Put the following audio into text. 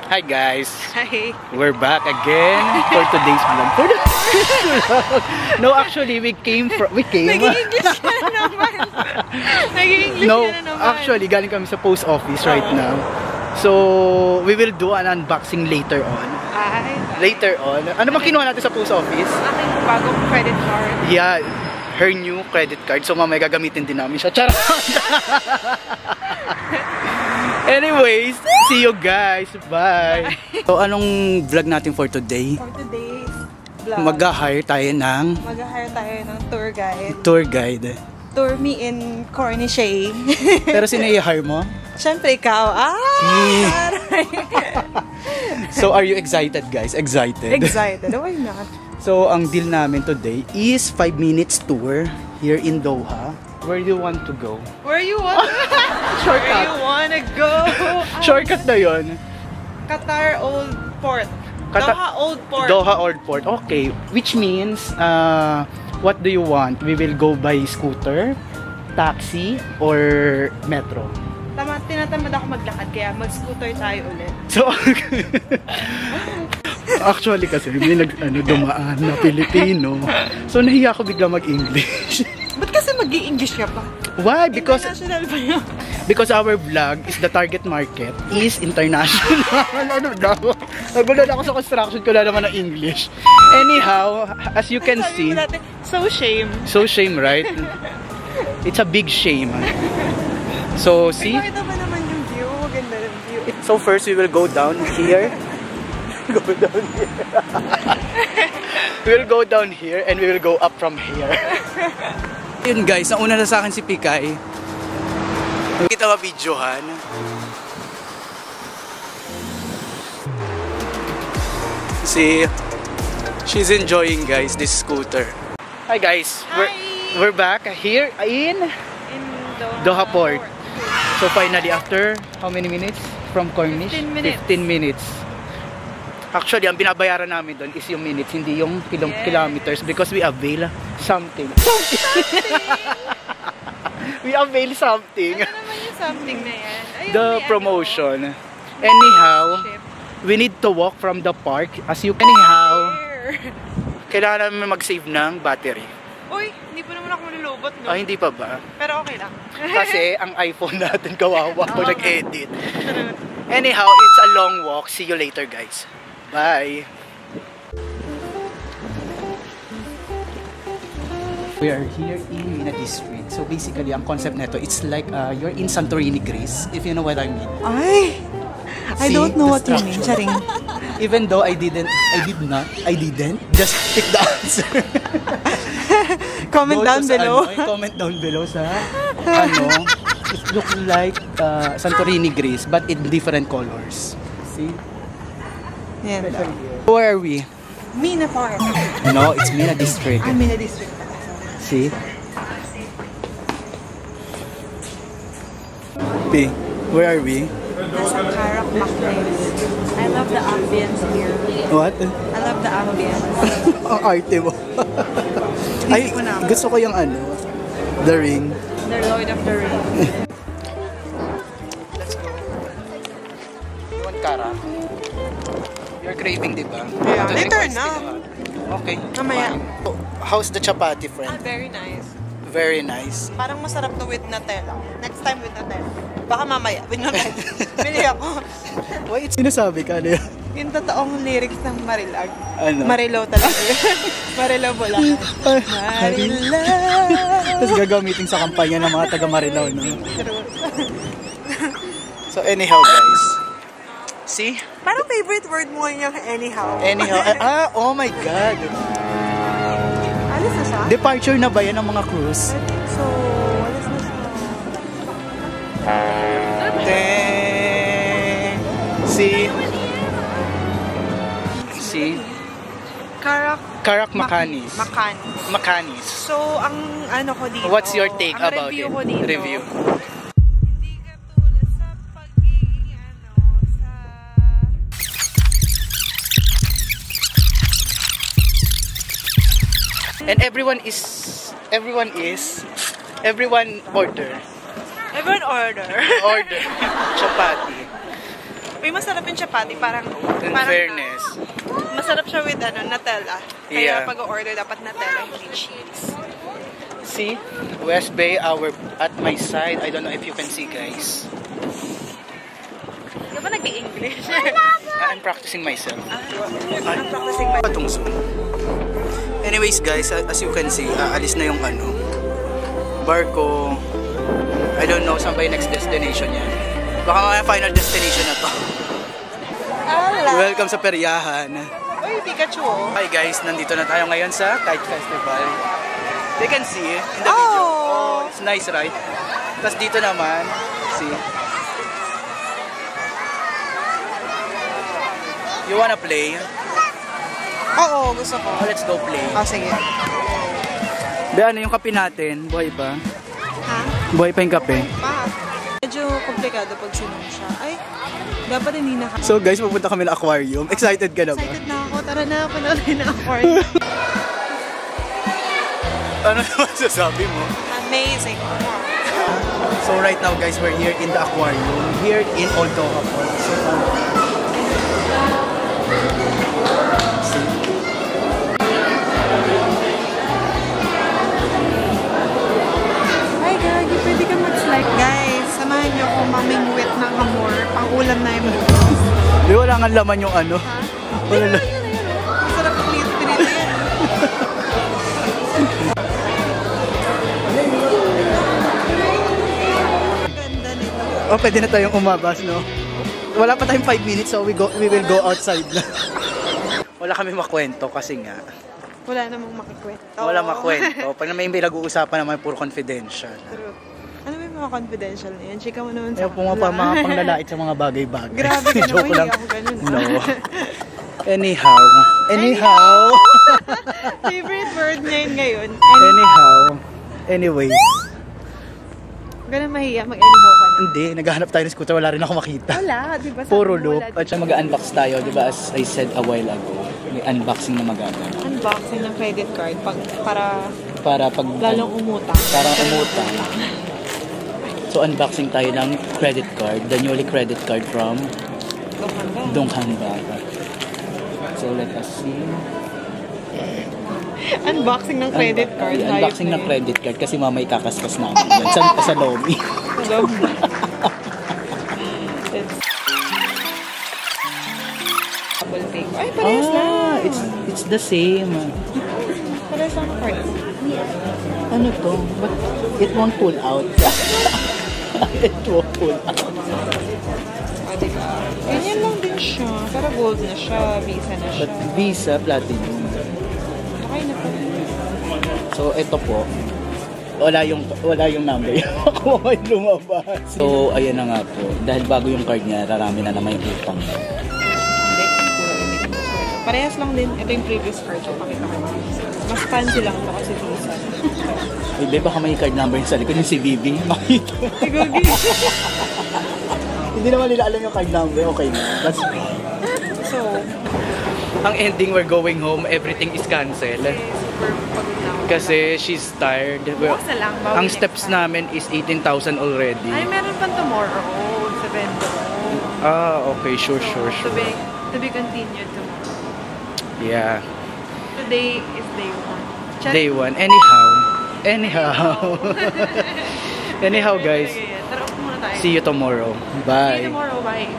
Hi guys. Hi. We're back again for today's vlog. No, actually we came. Nag-i-English ka na naman. Nag-i-English No, ka na naman. actually galing kami sa post office right now. So we will do an unboxing later on. Ay. Later on. Ano ba kinuha natin sa post office? Aking bagong credit card. Yeah, her new credit card. So mamaya gagamitin din namin siya. Charot! Anyways, see you guys. Bye. So anong vlog natin for today? For today's vlog, Mag-hire tayo ng mag-hire tayo ng tour guide. tour guide. Tour me in Corniche. Pero sino i-hire mo? Siyempre ikaw. Aray! So are you excited guys? Excited? Excited. Why not? So ang deal namin today is 5 minutes tour here in Doha. Where do you want to go? Where you want? Where you wanna go? Shortcut na yun. Qatar Old Port. Doha Old Port. Doha Old Port. Okay. Which means, what do you want? We will go by scooter, taxi, or metro? Tinatamad ako maglakad kaya mag-scooter tayo ulit. So, actually kasi may dumaan na Pilipino. So nahiya ako bigla mag-English. Ba't kasi mag-i-English ka pa? Why? Because International ba yun? Because our vlog is the target market is international. Ano daw? Nagulat ako sa construction ko na naman ng English. Anyhow, as you can see, so shame. so shame, right? It's a big shame. So see? Ito ba naman yung view? Maganda yung view. So first we will go down here. Go down here. We will go down here and we will go up from here. Yun guys, nauna na sa akin si Pikay. Kita ma-videohan. See, she's enjoying guys this scooter. Hi guys, Hi. we're back here in Doha Port. So finally after how many minutes from Corniche? 15 minutes. 15 minutes. Actually, ang binabayaran namin doon is yung minutes, hindi yung kilometers because we avail something. We avail something. Ano naman yung something na yan? Ayun, The may promotion. Anyhow, ship. we need to walk from the park. As you anyhow, There. kailangan namin mag-save ng battery. Uy, hindi pa naman ako malulobot, no? Ah, hindi pa ba? Pero okay lang. Kasi ang iPhone natin kawawa pag nag-edit. Anyhow, it's a long walk. See you later, guys. Bye! We are here in Mina District. So basically, ang concept nito, it's like you're in Santorini, Greece, if you know what I mean. Ay! I See, don't know the what you mean, structure. charing. Even though I didn't, just pick the answer. Comment Go down to sa below. comment down below sa it looks like Santorini, Greece, but in different colors. See? Yan. Where are we? Mina Park. No, it's Mina District. Mina District. See? P, where are we? Nasa Karak Maclays. I love the ambience here. What? I love the ambience. Ang arte mo. Ay, ko na. gusto ko yung The Ring. The Lord of the Rings. Let's go. You want Kara? You're craving, di ba? Yeah, Ito later yung na. Okay. Mamaya. fine. How's the chapati, friend? Very nice. Very nice. Parang masarap to with Nutella. Next time with Nutella. Baka mamaya with Nutella. Bili ako. Wait, sinasabi ka na yan? Yung totoong lyrics ng Marilag. Ano? Marilaw talaga. Marilaw Bulacan. Marilaw. Tapos gagamitin sa kampanya ng mga taga Marilao, no? True. So anyhow, guys. See? Parang favorite word mo yung anyhow. Anyhow. Oh my God. Alis na siya? Departure na ba yan ng mga cruise? So, alis na siya. See? See? Karak Makanis. Makanis. So, ang ano ko dito. What's your take ang about review it? Ko dito, Review. Hindi katulad sa pagiging sa... And everyone order. Everyone order. Order. Chapati. May masarap yung chapati, parang... In parang, fairness. Masarap siya with Nutella. Yeah. Kaya pag-order, dapat Nutella, hindi cheese. See? West Bay, at my side. I don't know if you can see, guys. Di ba nag-i-English? I'm practicing myself. I'm practicing my... Patungso. Anyways, guys, as you can see, alis na yung barko. I don't know saan ba yung next destination yan. Baka mga final destination na to. Welcome sa Peryahan. Uy, Pikachu. Hi guys, nandito na tayo ngayon sa Kite Festival. You can see in the video. Oh, it's nice, right? Tapos dito naman, see. You wanna play? Oo, gusto ko. Oh, let's go play. Oh, sige. Be, ano yung kape natin? Buhay pa? Ha? Buhay pa yung kape. Pa. Medyo komplikado pag sinom siya. Ay, dapat hindi na ka. So guys, pupunta kami ng aquarium. Excited ka na ba? Excited na ako. Tara na, panoorin na aquarium. Ano naman sasabi mo? Amazing. So right now guys, we're here in the aquarium. Here in Old Doha Port. So Hi, Gagi. Pwede ka mag-slide. Guys, samahan niyo ako mamingwit ng hamor. Pang-ulam na yung bukas. di wala nga laman yung ano. Ha? Wala Ayun, lang. ayun, ayun. Masarap ang pinito yan. Ganda nito. Oh, pwede na tayong umabas, no? Wala pa tayong 5 minutes, so we will go outside na. Wala kami makwento kasi nga. Wala namang makikwento. Wala makwento. Pag may pinag-uusapan naman, puro confidential. True. Ano ba yung mga confidential na yan? Chika mo naman sa Ayaw po mga panglalait sa mga bagay-bagay. Grabe ka Joke naman, lang. hindi ako ganun. No. Anyhow. Favorite word niya yun ngayon. Anyhow. Anyways. Ganun mahiya, mag-anyhow ka na. Hindi, naghahanap tayo ng scooter. Wala rin ako makita. Wala, di ba? Puro loop. At siya mag-unbox tayo, di ba? As I said a while ago, may unboxing na magagawin. Unboxing ng credit card Para pag... lalong umutang. Parang umutang. So, unboxing tayo ng credit card. The newly credit card from Donghan Bata. So, let us see. Unboxing ng credit card. Unboxing ng credit card kasi mamay kakaskas namin yan. Sa lobby. Lobby. Double take. Ay, parehas lang. It's the same. Parehas lang ng card. Ano to? But it won't pull out. It won't pull out. Ganyan lang din siya. Pero gold na siya. Visa na siya. But Visa, Platinum. Okay na po. So, ito po. Wala yung number. Ako may lumabas. So, ayan na nga po. Dahil bago yung card niya, rarami na naman yung utang. Parehas lang din. Ito yung previous card. So, pakita ko. Mas fancy lang ito kasi Visa. Hindi, baka may card number yung sa likod yung si Bibi. Makita. Sigagi. Hindi naman nila alam yung card number. Okay na. That's fine. So, ang ending, we're going home. Everything is canceled. super pagod na ako. Kasi she's tired. Bukas na lang. Bawi Ang next steps time. namin is 18,000 already. Ay, meron pa tomorrow. Sa Bendo. Okay. Sure. To be continued tomorrow. Yeah. Today is day 1. Chat. Day 1. Anyhow, guys. Tara, upo muna tayo. See you tomorrow. See you Bye. tomorrow. Bye.